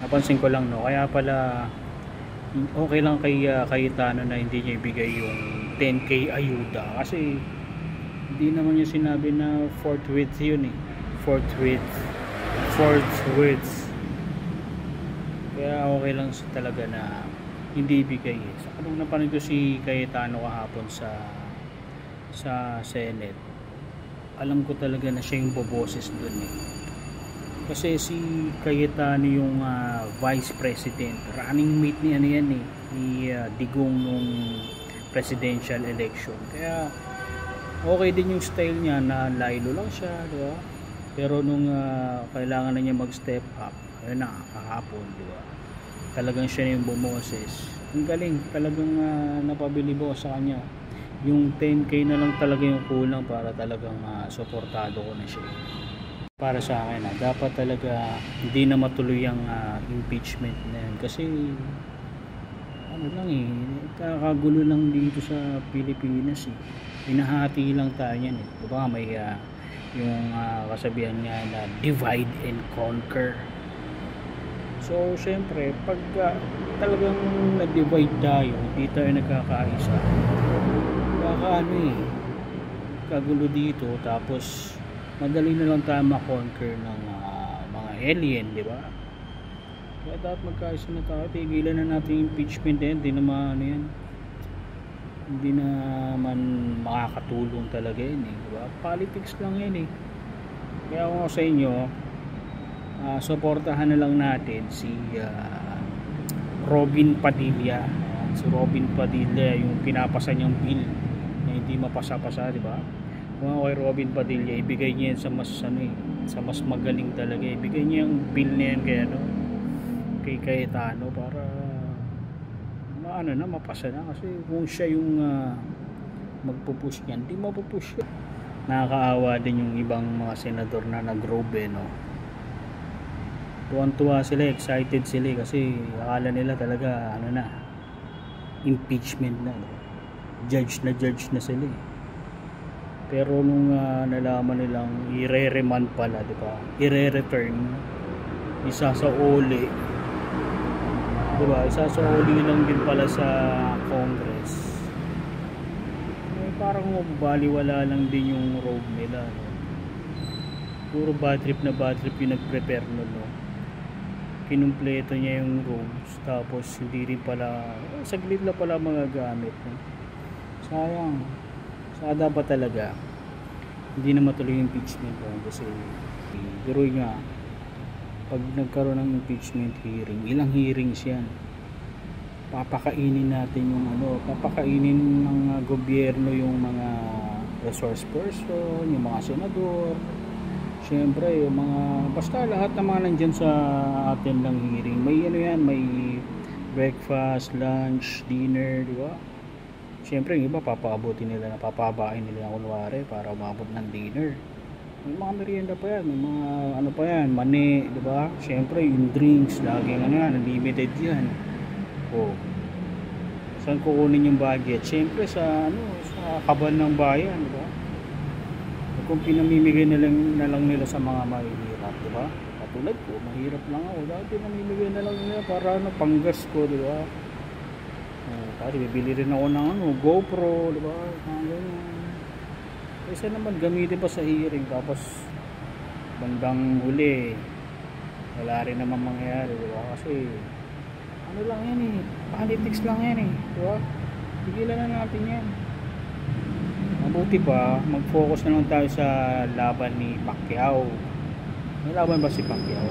Napansin ko lang, no, kaya pala okay lang kay Cayetano na hindi niya ibigay yung 10k ayuda kasi hindi naman niya sinabi na forthwith yun eh. Forthwith. Kaya okay lang talaga na hindi ibigay eh. Sa nung napanood ko si Cayetano kahapon sa Senate, alam ko talaga na siya yung boboses dun eh. Kasi si Cayetano yung vice president, running mate ni ano yan eh, ni Digong nung presidential election. Kaya okay din yung style niya na laylo lang siya, di ba? Pero nung kailangan na niya mag-step up, ayun na, kahapon, di ba? Talagang siya yung bumoses. Ang galing, talagang napabilib ako sa kanya. Yung 10k na lang talaga yung kulang para talagang suportado ko na siya. Para sa akin dapat talaga hindi na matuloy ang impeachment na yan kasi ano lang eh, kakagulo lang dito sa Pilipinas eh. Hinahati lang tayo yan eh. Diba may yung kasabihan nga na divide and conquer. So syempre pag talagang nag-divide tayo, hindi tayo nagkakaisa, ano eh, kagulo dito. Tapos madali na lang tayo ma-conquer ng mga alien, di ba? Kaya dapat magkaisa na tayo, tigilan na natin yung impeachment yan. Hindi naman ano yan, hindi naman makakatulong talaga yan eh, di ba? Politics lang yan eh. Kaya ako sa inyo, suportahan na lang natin si Robin Padilla. Si Robin Padilla, yung pinapasa niyang bill na hindi mapasa-pasa, di ba? Kung kay Robin Padilla, ibigay niya yan sa mas ano eh, sa mas magaling talaga. Ibigay niya yung bill na yan kay Cayetano para mapasa na. Kasi kung siya yung magpupush niyan, hindi mapupush yan. Nakakaawa din yung ibang mga senador na nag-robe, no? Tuwan-tuwa sila, excited sila kasi akala nila talaga impeachment na, no? Judge na sila eh. Pero nung nalaman nilang i-re-remand pala, di ba? I-re-return, isasauli, di ba? Isasauli lang din pala sa Congress. Parang baliwala lang din yung robe nila, no? Puro bad trip yung nag-prepare nun, no? Kinumpleto niya yung robes, tapos hindi rin pala, saglit na pala mga gamit, no? Sayang. Sada ba talaga hindi na matuloy yung impeachment kasi pero nga pag nagkaroon ng impeachment hearing, ilang hearings yan, papakainin natin yung papakainin ng gobyerno yung mga resource person, yung mga senador, syempre yung mga basta lahat naman nandyan sa atin ng hearing. May may breakfast, lunch, dinner, di ba? Siyempre yung iba papabuti nila, papabain nila kunwari para umabot ng dinner. May mga merienda pa yan, may mga pa yan, mani, di ba? Siyempre yung drinks, laging unlimited yan. Saan kukunin yung budget? Siyempre sa kaban ng bayan, di ba? Kung pinamimigay na lang nila sa mga mahihirap, di ba? Katulad ko, mahirap lang ako. Dati pinamimigay na lang nila para panggas ko, di ba? Kasi bibili rin ako ng GoPro, di ba? Kasi naman gamitin pa sa hearing, tapos bandang huli wala rin naman mangyayari, di ba? Kasi lang yan eh, politics lang yan eh, di ba? Tigilan na natin yan. Mabuti pa mag-focus na lang tayo sa laban ni Pacquiao. May laban ba si Pacquiao?